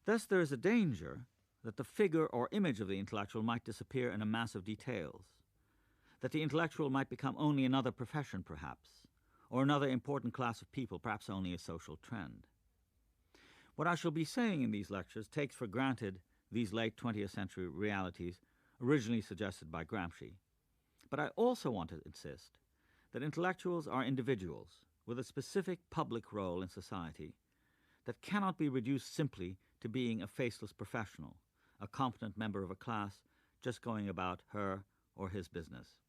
Thus there is a danger that the figure or image of the intellectual might disappear in a mass of details, that the intellectual might become only another profession, perhaps, or another important class of people, perhaps only a social trend. What I shall be saying in these lectures takes for granted these late 20th century realities originally suggested by Gramsci. But I also want to insist that intellectuals are individuals with a specific public role in society that cannot be reduced simply to being a faceless professional, a competent member of a class just going about her or his business.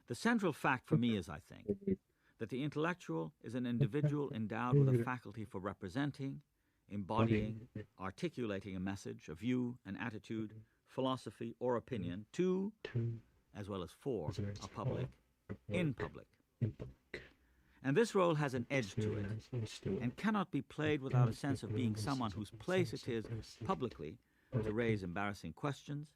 The central fact for me is, I think, that the intellectual is an individual endowed with a faculty for representing, embodying, articulating a message, a view, an attitude, philosophy, or opinion to, as well as for, a public, in public. And this role has an edge to it, and cannot be played without a sense of being someone whose place it is publicly to raise embarrassing questions,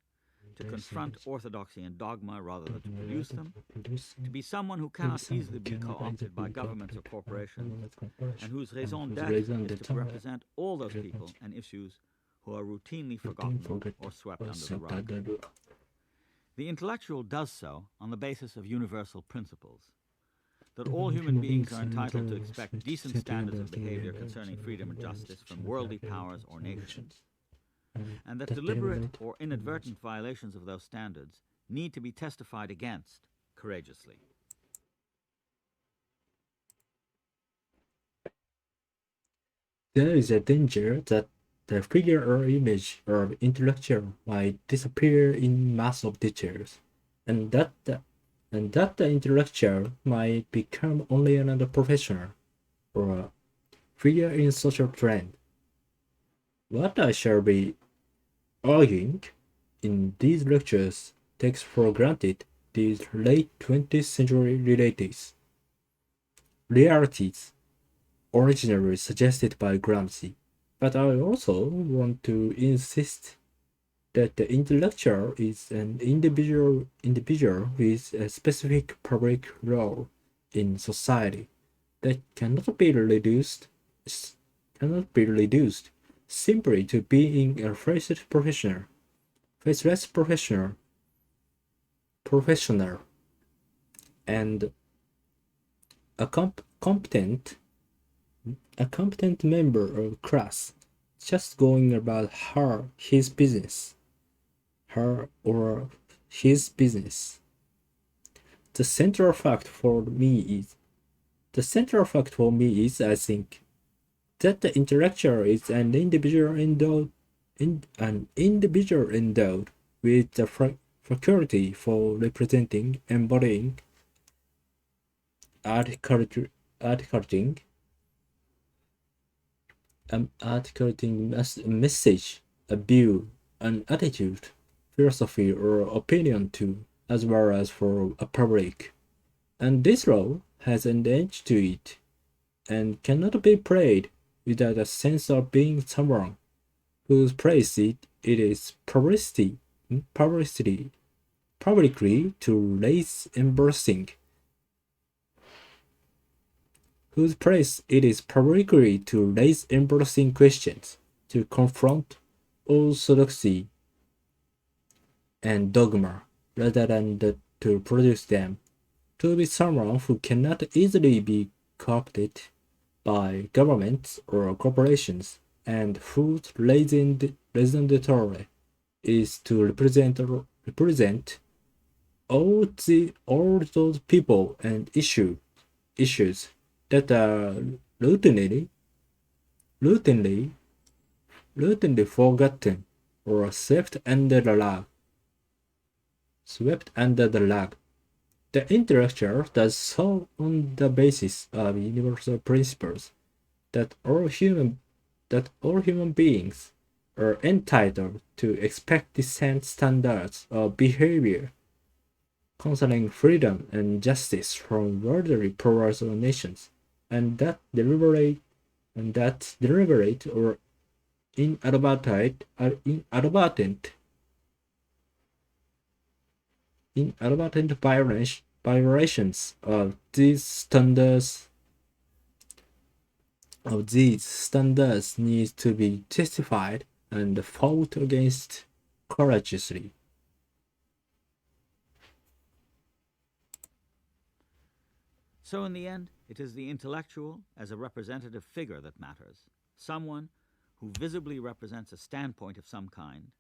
to confront orthodoxy and dogma rather than to produce them, to be someone who cannot easily be co-opted by governments or corporations, and whose raison d'etre is to represent all those people and issues who are routinely forgotten or swept under the rug. The intellectual does so on the basis of universal principles, that all human beings are entitled to expect decent standards of behavior concerning freedom and justice from worldly powers or nations, and that deliberate or inadvertent violations of those standards need to be testified against courageously. There is a danger that the figure or image of intellectual might disappear in mass of details, and that the intellectual might become only another professional or a figure in social trend. What I shall be arguing in these lectures takes for granted these late 20th century realities originally suggested by Gramsci, but I also want to insist that the intellectual is an individual with a specific public role in society that cannot be reduced simply to being a faceless professional, and a competent member of class, just going about his business. The central fact for me is, I think, that the intellectual is an individual endowed with the faculty for representing, embodying, articulating message, a view, an attitude, philosophy, or opinion to, as well as for a public. And this role has an edge to it, and cannot be played without a sense of being someone whose place it is publicly to raise embarrassing, questions, to confront orthodoxy and dogma, rather than to produce them, to be someone who cannot easily be co-opted by governments or corporations, and whose raison d'etre is to represent all those people and issues that are routinely forgotten or swept under the rug. The intellectual does so on the basis of universal principles that all human beings are entitled to expect decent standards of behavior concerning freedom and justice from worldly powers or nations, and that deliberate or inadvertent violations of these standards of these standards needs to be justified and fought against courageously. So in the end, it is the intellectual as a representative figure that matters, someone who visibly represents a standpoint of some kind,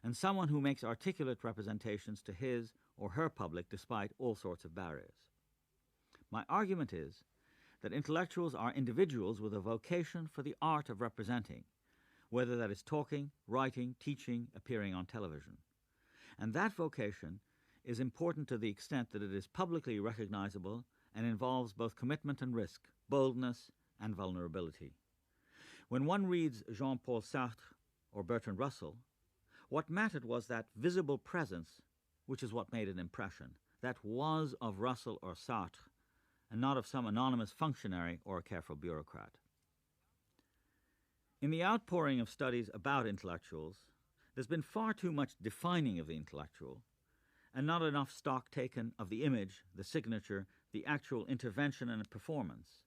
and someone who makes articulate representations to his or her public despite all sorts of barriers. My argument is that intellectuals are individuals with a vocation for the art of representing, whether that is talking, writing, teaching, appearing on television. And that vocation is important to the extent that it is publicly recognizable and involves both commitment and risk, boldness and vulnerability. When one reads Jean-Paul Sartre or Bertrand Russell, what mattered was that visible presence, which is what made an impression, that was of Russell or Sartre, and not of some anonymous functionary or a careful bureaucrat. In the outpouring of studies about intellectuals, there's been far too much defining of the intellectual, and not enough stock taken of the image, the signature, the actual intervention and performance,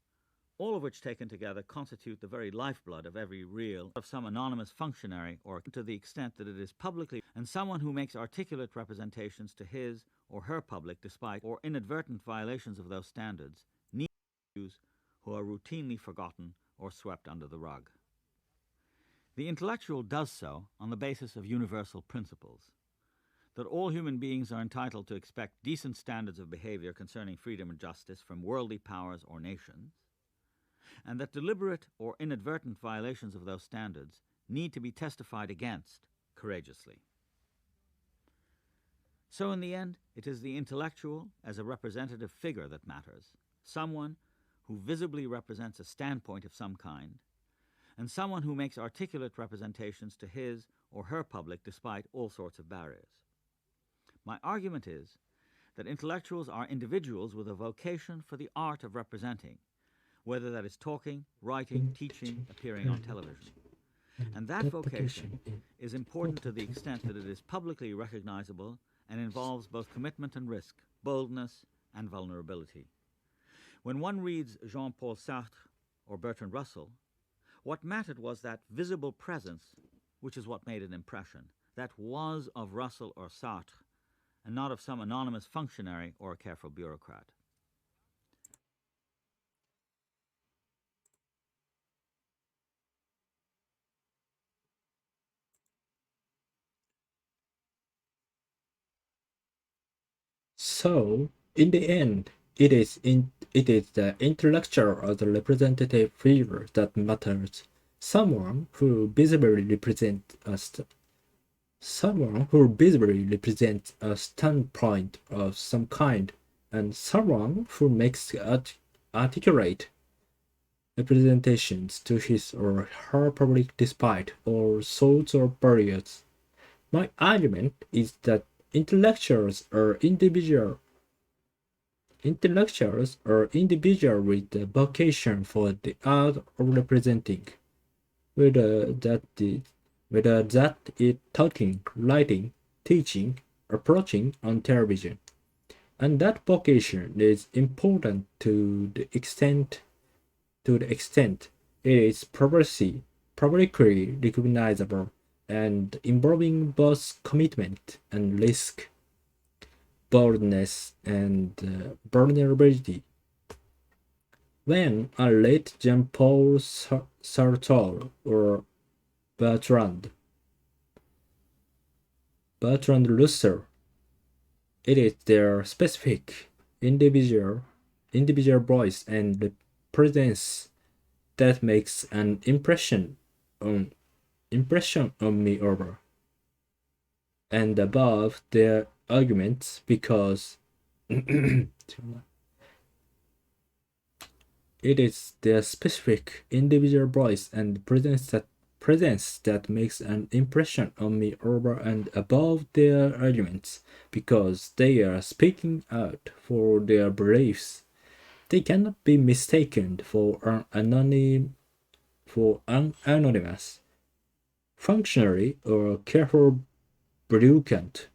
all of which taken together constitute the very lifeblood of every real, of some anonymous functionary, or to the extent that it is publicly, and someone who makes articulate representations to his or her public despite or inadvertent violations of those standards, need issues who are routinely forgotten or swept under the rug. The intellectual does so on the basis of universal principles, that all human beings are entitled to expect decent standards of behavior concerning freedom and justice from worldly powers or nations, and that deliberate or inadvertent violations of those standards need to be testified against courageously. So in the end, it is the intellectual as a representative figure that matters, someone who visibly represents a standpoint of some kind, and someone who makes articulate representations to his or her public despite all sorts of barriers. My argument is that intellectuals are individuals with a vocation for the art of representing, whether that is talking, writing, teaching, appearing on television. And that vocation is important to the extent that it is publicly recognizable and involves both commitment and risk, boldness and vulnerability. When one reads Jean-Paul Sartre or Bertrand Russell, what mattered was that visible presence, which is what made an impression, that was of Russell or Sartre, and not of some anonymous functionary or a careful bureaucrat. So, in the end, it is the intellectual or the representative figure that matters. Someone who visibly represents a standpoint of some kind, and someone who makes articulate representations to his or her public despite all sorts of barriers. My argument is that intellectuals are individuals with the vocation for the art of representing, whether that is talking, writing, teaching, approaching on television. And that vocation is important to the extent it is publicly recognizable and involving both commitment and risk, boldness and vulnerability. When I read Jean-Paul Sartre or Bertrand Russell, it is their specific individual voice and presence that makes an impression on me over and above their arguments, because it is their specific individual voice and presence that makes an impression on me over and above their arguments, because they are speaking out for their beliefs. They cannot be mistaken for anonymous, functionary, or careful bureaucrat.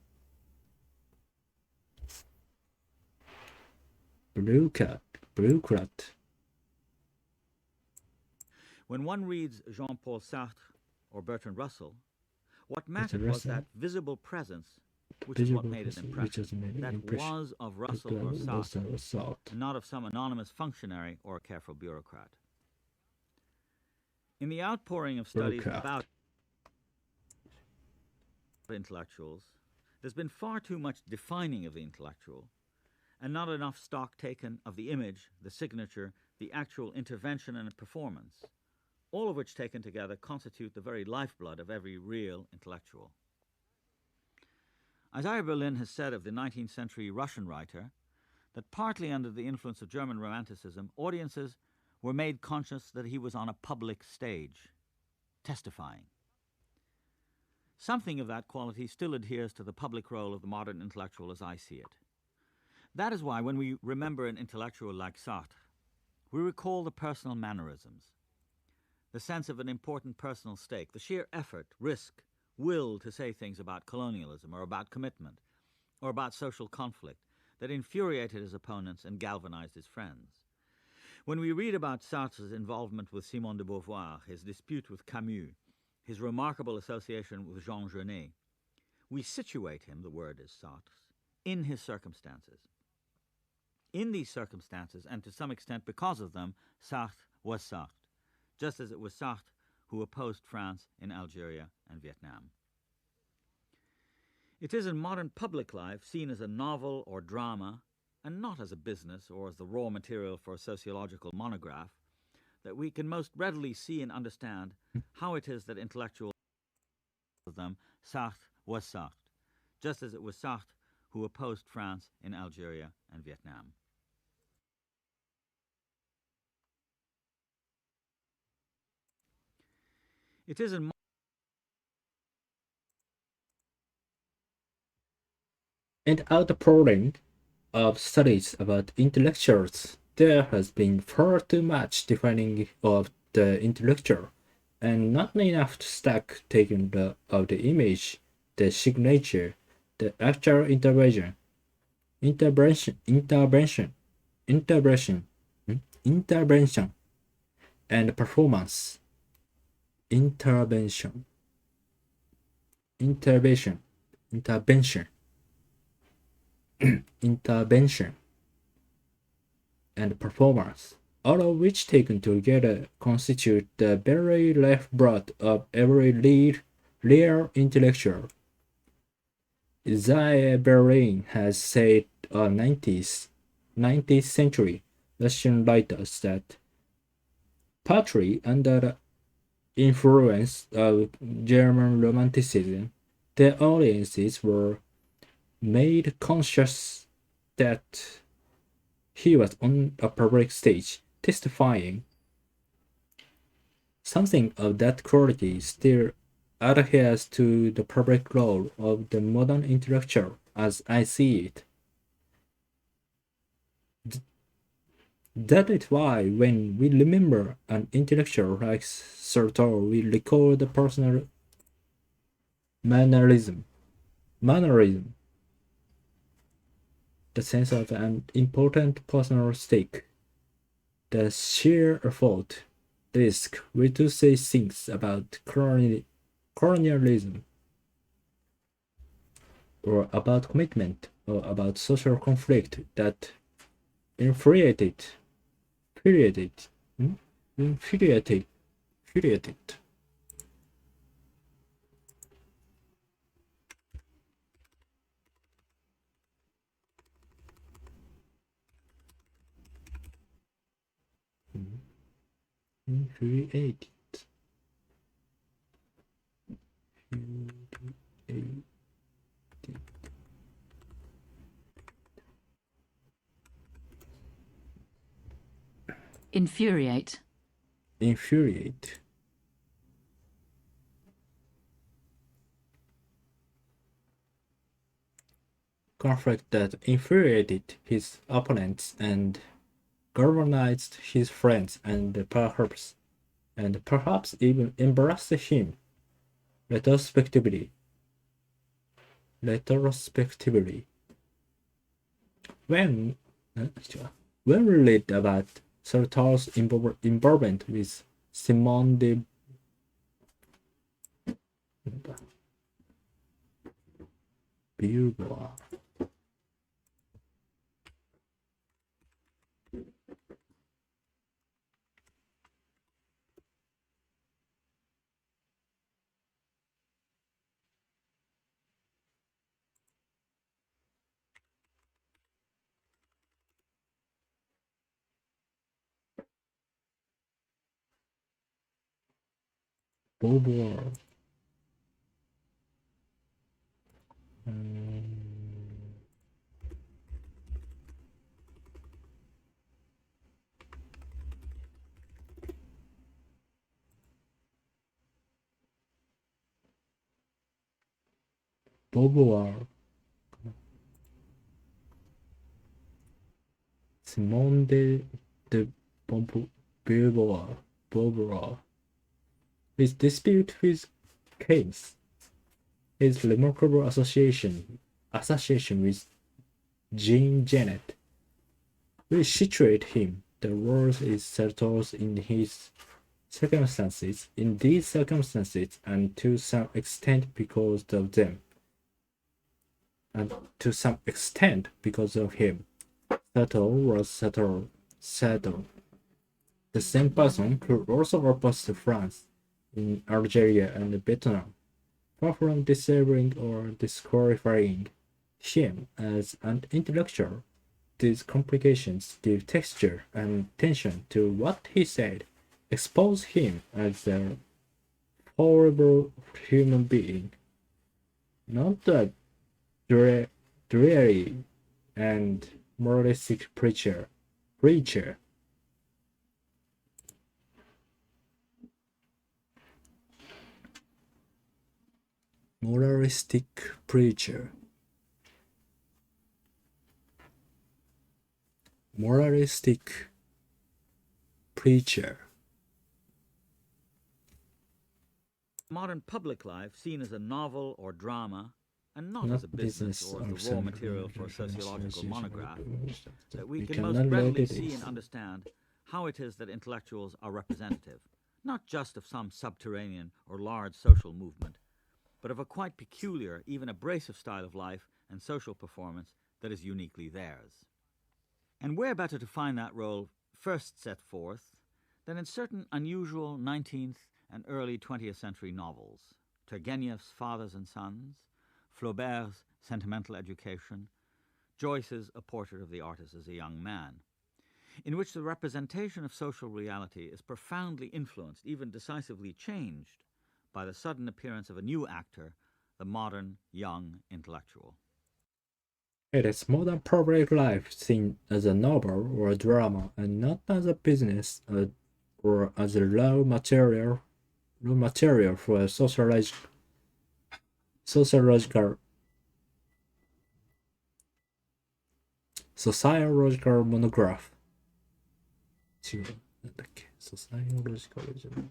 When one reads Jean-Paul Sartre or Bertrand Russell, what mattered was that visible presence, which is what made an impression, that was of Russell or Sartre, and not of some anonymous functionary or a careful bureaucrat. In the outpouring of studies about intellectuals, there's been far too much defining of the intellectual, and not enough stock taken of the image, the signature, the actual intervention and performance, all of which taken together constitute the very lifeblood of every real intellectual. Isaiah Berlin has said of the 19th century Russian writer that partly under the influence of German Romanticism, audiences were made conscious that he was on a public stage, testifying. Something of that quality still adheres to the public role of the modern intellectual as I see it. That is why when we remember an intellectual like Sartre, we recall the personal mannerisms, the sense of an important personal stake, the sheer effort, risk, will to say things about colonialism or about commitment or about social conflict that infuriated his opponents and galvanized his friends. When we read about Sartre's involvement with Simone de Beauvoir, his dispute with Camus, his remarkable association with Jean Genet, we situate him, the word is Sartre's, in his circumstances. In these circumstances, and to some extent because of them, Sartre was Sartre, just as it was Sartre who opposed France in Algeria and Vietnam. It is in modern public life seen as a novel or drama, and not as a business or as the raw material for a sociological monograph, that we can most readily see and understand how it is that intellectuals of them, Sartre was Sartre, just as it was Sartre who opposed France in Algeria and Vietnam. It is in and outpouring of studies about intellectuals, there has been far too much defining of the intellectual, and not enough stock taken of the image, the signature, the actual intervention, and performance. Intervention and performance, all of which taken together constitute the very lifeblood of every real intellectual. Isaiah Berlin has said of 19th century Russian writers that partly under the influence of German Romanticism, their audiences were made conscious that he was on a public stage testifying. Something of that quality still adheres to the public role of the modern intellectual as I see it. That is why when we remember an intellectual like Sartre, we recall the personal mannerism, the sense of an important personal stake, the sheer effort, risk we to say things about colonialism, or about commitment, or about social conflict that infuriated. Infuriate. Conflict that infuriated his opponents and galvanized his friends and perhaps even embarrassed him retrospectively. When we read about Sartre's involvement with Simone de Beauvoir. Beauvoir. Beauvoir. Simone de Beauvoir. Beauvoir. His dispute with case, his remarkable association with Jean Genet, will situate him. The world is settled in his circumstances, in these circumstances, and to some extent because of them, and to some extent because of him. Settle was settled. The same person who also opposed to France in Algeria and Vietnam, far from disabling or disqualifying him as an intellectual. These complications give texture and tension to what he said, expose him as a horrible human being, not a dreary and moralistic preacher. Moralistic preacher. Moralistic preacher. Modern public life seen as a novel or drama and not as a business or as the raw material for a sociological monograph, that we can most readily see and understand how it is that intellectuals are representative, not just of some subterranean or large social movement, but of a quite peculiar, even abrasive style of life and social performance that is uniquely theirs. And where better to find that role first set forth than in certain unusual 19th and early 20th century novels, Turgenev's Fathers and Sons, Flaubert's Sentimental Education, Joyce's A Portrait of the Artist as a Young Man, in which the representation of social reality is profoundly influenced, even decisively changed, by the sudden appearance of a new actor, the modern young intellectual. It is modern public life seen as a novel or a drama and not as a business or as a raw material for a sociological monograph. 違う。なんだっけ。sociological じゃない。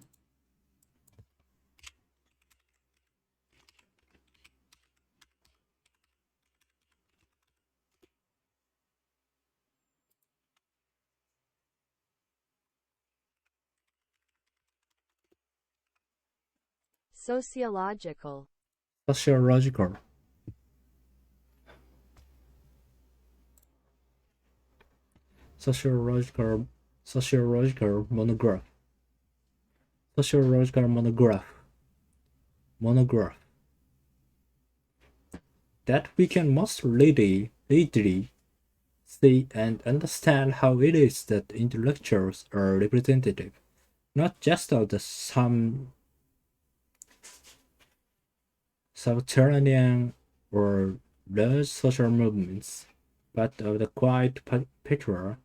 Sociological. Sociological. Monograph. That we can most readily see and understand how it is that intellectuals are representative, not just of the some subterranean or large social movements, but of the quite peculiar,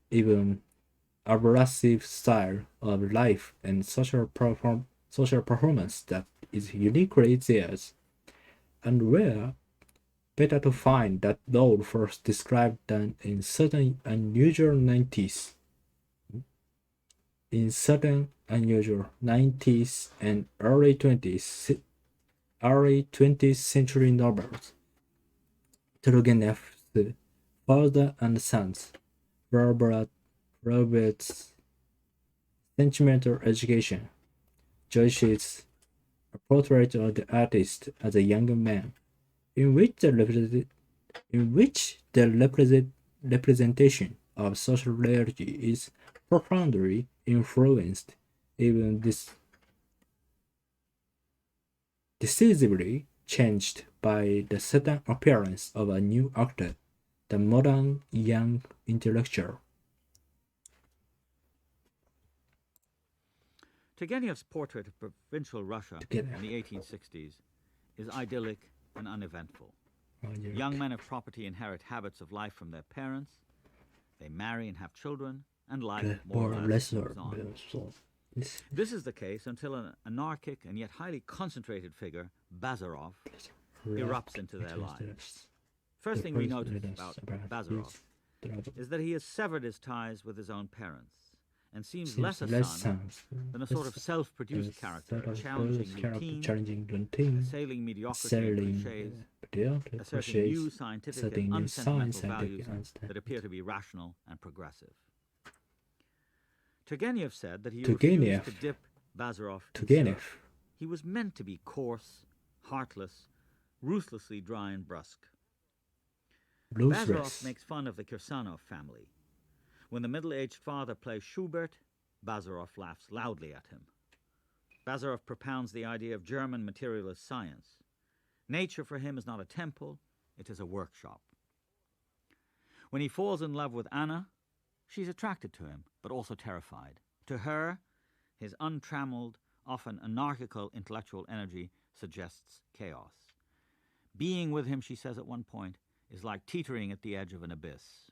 even abrasive style of life and social performance that is uniquely theirs, and where better to find that role first described than in certain unusual 90s. In certain unusual 90s and early 20th century novels, Turgenev's Father and Sons, Robert's sentimental education. Joyce's a portrait of the artist as a young man, in which the representation of social reality is profoundly influenced, even decisively changed by the sudden appearance of a new actor, the modern young intellectual. Turgenev's portrait of provincial Russia in the 1860s is idyllic and uneventful. Young men of property inherit habits of life from their parents. They marry and have children, and life more or less moves on. This is the case until an anarchic and yet highly concentrated figure, Bazarov, erupts into their lives. First thing we notice about Bazarov is that he has severed his ties with his own parents and seems less a son than a sort of self-produced character, challenging routine, assailing mediocrity cliches, asserting new scientific and unsentimental values that appear to be rational and progressive. Turgenev said that he refused to dip Bazarov in syrup. He was meant to be coarse, heartless, ruthlessly dry and brusque. Bazarov makes fun of the Kirsanov family. When the middle-aged father plays Schubert, Bazarov laughs loudly at him. Bazarov propounds the idea of German materialist science. Nature for him is not a temple, it is a workshop. When he falls in love with Anna, she's attracted to him, but also terrified. To her, his untrammeled, often anarchical intellectual energy suggests chaos. Being with him, she says at one point, is like teetering at the edge of an abyss.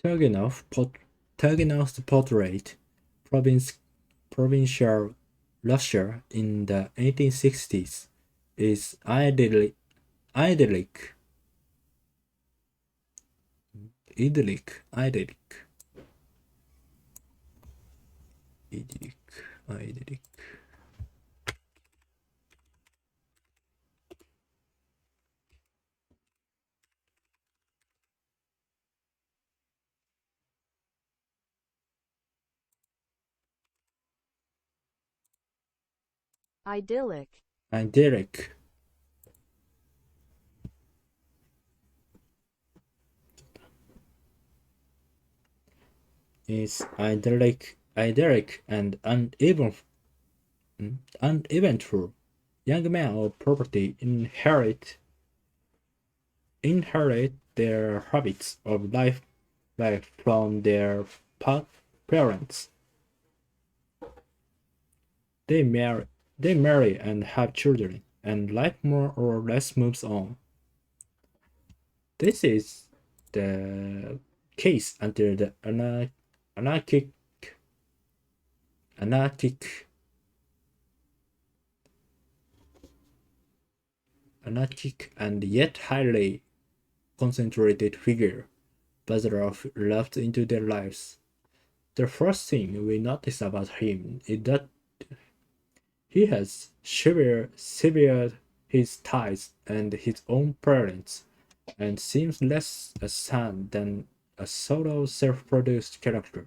Turgenev's portrait, provincial Russia in the 1860s, is idyllic, idyllic. Idyllic. Is idyllic and uneventful. Young men of property inherit their habits of life from their parents. They marry and have children, and life more or less moves on. This is the case until the anarchic and yet highly concentrated figure Bazarov left into their lives. The first thing we notice about him is that he has severed his ties and his own parents, and seems less a son than a sort of self-produced character,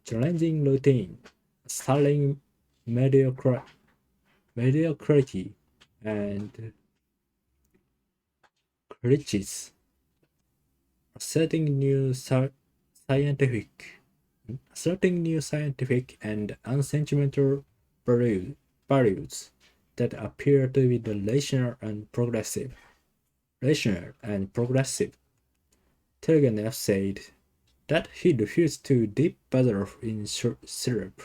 challenging routine, assaulting mediocrity, and cliches, asserting new scientific and unsentimental values that appear to be rational and progressive. Turgenev said that he refused to dip Bazarov in syrup.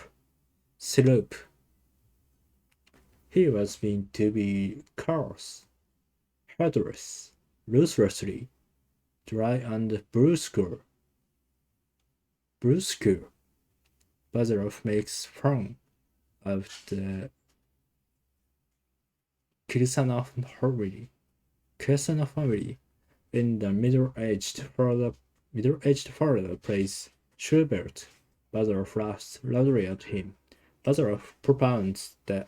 He was meant to be coarse, heartless, ruthlessly dry and brusque. Bazarov makes fun of the Kirsanov family. In the middle-aged father plays Schubert. Bazarov laughs loudly at him. Bazarov propounds the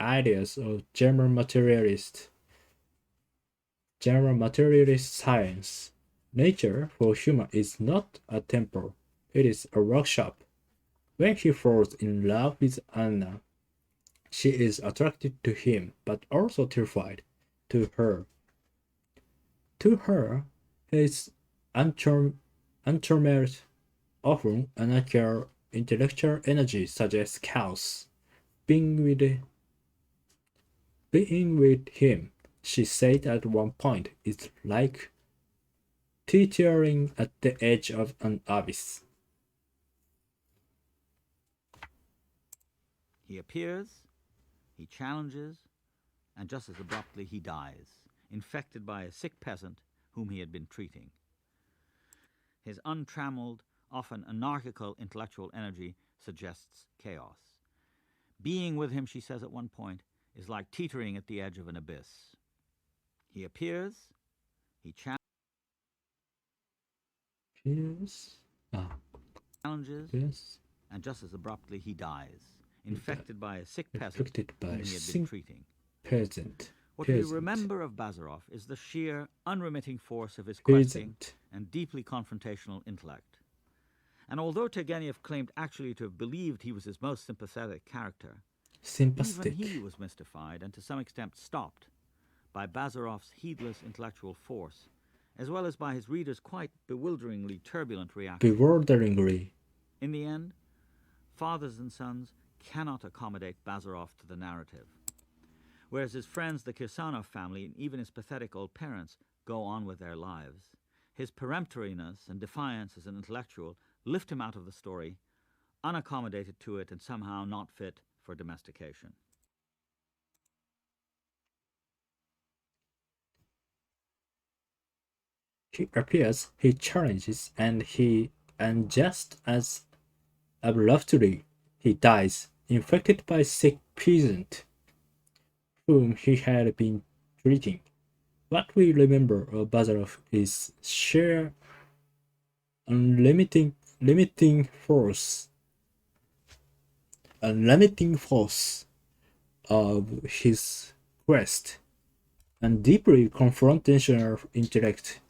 ideas of German materialist science. Nature for human is not a temple, it is a workshop. When he falls in love with Anna, she is attracted to him, but also terrified to her. To her, his uncharmed, often unnatural intellectual energy suggests chaos. Being with him, she said at one point, is like teetering at the edge of an abyss. He appears, he challenges, and just as abruptly he dies, infected by a sick peasant whom he had been treating. His untrammeled, often anarchical intellectual energy suggests chaos. Being with him, she says at one point, is like teetering at the edge of an abyss. He appears, he Yes. challenges, Yes. and just as abruptly he dies, infected by a sick peasant Infected by whom he had been treating. Peasant. What we remember of Bazarov is the sheer, unremitting force of his questing and deeply confrontational intellect. And although Turgenev claimed actually to have believed he was his most sympathetic character, even he was mystified and to some extent stopped by Bazarov's heedless intellectual force, as well as by his readers' quite bewilderingly turbulent reaction. In the end, fathers and sons cannot accommodate Bazarov to the narrative, whereas his friends, the Kirsanov family, and even his pathetic old parents, go on with their lives. His peremptoriness and defiance as an intellectual lift him out of the story, unaccommodated to it and somehow not fit for domestication. He appears, he challenges, and just as abruptly, he dies, infected by a sick peasant whom he had been treating. What we remember of Bazarov is sheer unlimiting force of his quest and deeply confrontational intellect,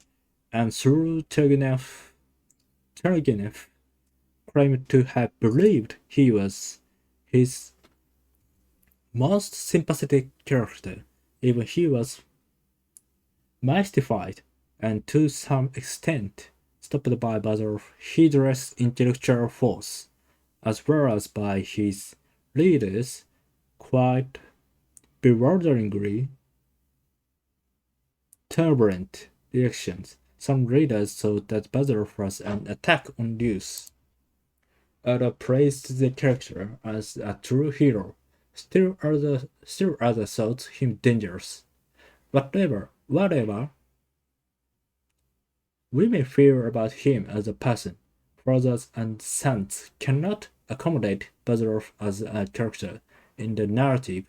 and through Turgenev claimed to have believed he was his most sympathetic character, even he was mystified and to some extent stopped by Bazarov's heedless intellectual force, as well as by his readers' quite bewilderingly turbulent reactions. Some readers thought that Bazarov was an attack on youth. Others praised the character as a true hero. Still others thought him dangerous. Whatever we may feel about him as a person, fathers and sons cannot accommodate Bazarov as a character in the narrative,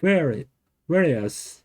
whereas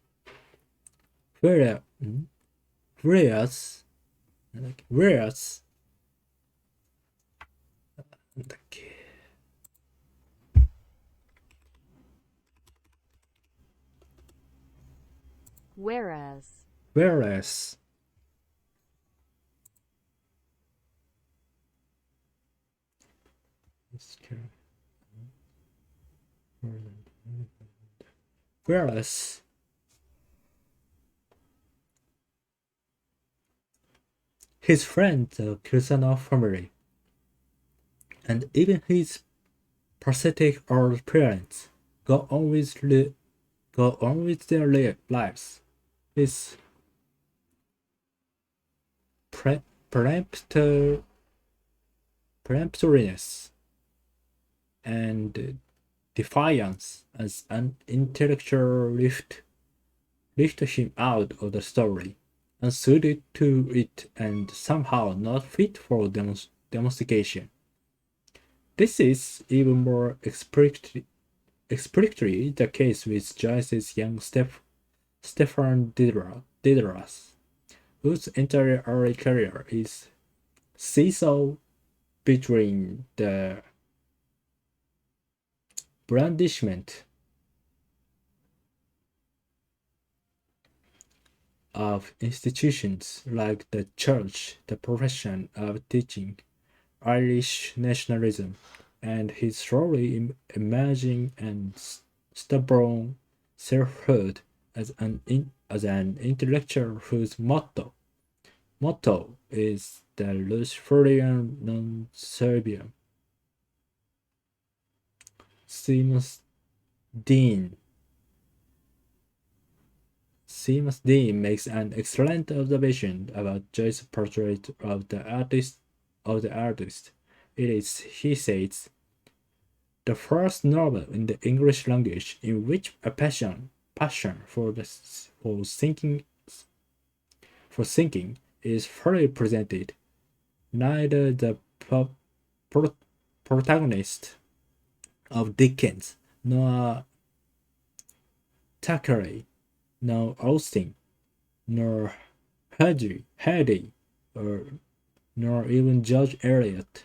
his friend, the Kirsanov family, and even his pathetic old parents go on with their lives. His peremptoriness and defiance as an intellectual lift him out of the story, unsuited to it and somehow not fit for domestication. This is even more explicitly the case with Joyce's young Stefan Diderot, whose entire early career is seesaw between the blandishment of institutions like the church, the profession of teaching, Irish nationalism, and his slowly emerging and stubborn selfhood as an intellectual whose motto is the Luciferian non serviam. Seamus Dean makes an excellent observation about Joyce's portrait of the artist. It is, he says, the first novel in the English language in which a passion for thinking is fully presented. Neither the protagonist of Dickens, nor Thackeray, nor Austen, nor Hardy, nor even George Eliot,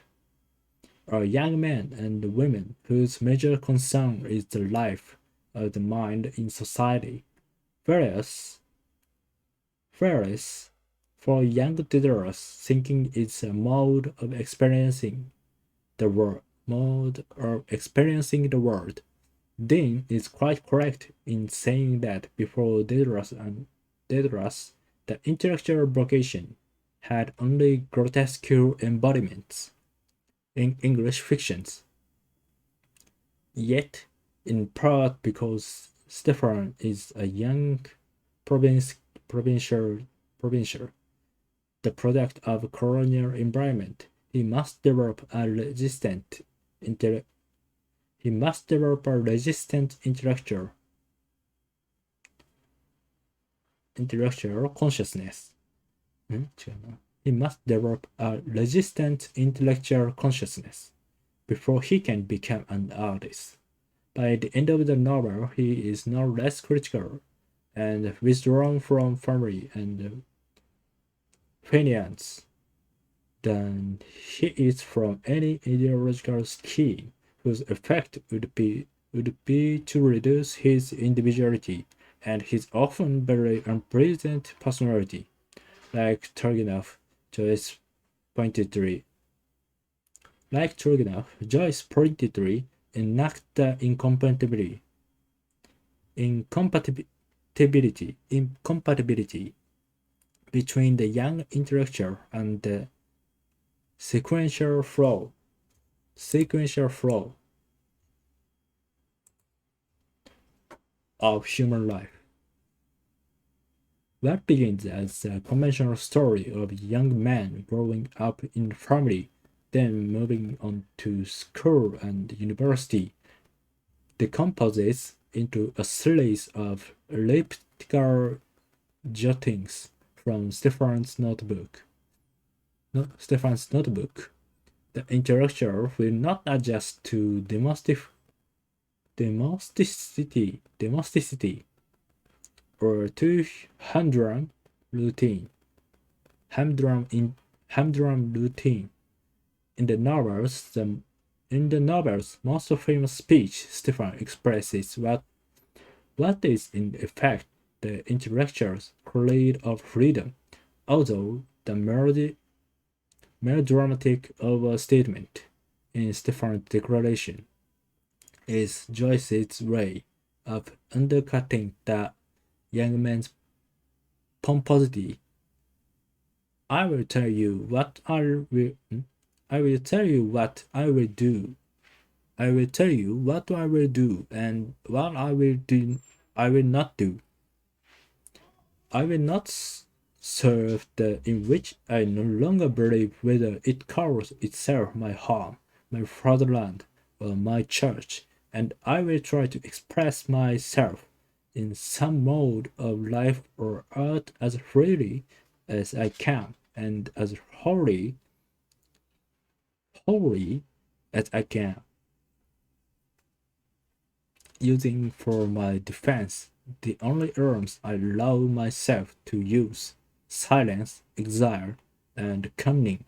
are young men and women whose major concern is the life of the mind in society. Whereas for young toddlers, thinking is a mode of experiencing the world. Dean is quite correct in saying that before Dedras, the intellectual vocation had only grotesque embodiments in English fictions. Yet, in part because Stefan is a young provincial, the product of colonial environment, he must develop a resistant intellectual consciousness. He must develop a resistant intellectual consciousness before he can become an artist. By the end of the novel, he is no less critical and withdrawn from family and finance than he is from any ideological scheme whose effect would be to reduce his individuality and his often very unpleasant personality, like Turgenev, Joyce pointedly enact the incompatibility between the young intellectual and the sequential flow of human life. What begins as a conventional story of a young man growing up in a family, then moving on to school and university, decomposes into a series of elliptical jottings from Stefan's notebook. The intellectual will not adjust to domesticity or to humdrum routine. In the novel's most famous speech, Stefan expresses what is in effect the intellectual's creed of freedom, although the melodramatic overstatement in Stefan's declaration is Joyce's way of undercutting the young man's pomposity. I will tell you what I will do. I will tell you what I will do and what I will not do. I will not serve the in which I no longer believe whether it calls itself my home, my fatherland, or my church, and I will try to express myself in some mode of life or art as freely as I can and as wholly as I can, using for my defense the only arms I allow myself to use: silence, exile, and cunning,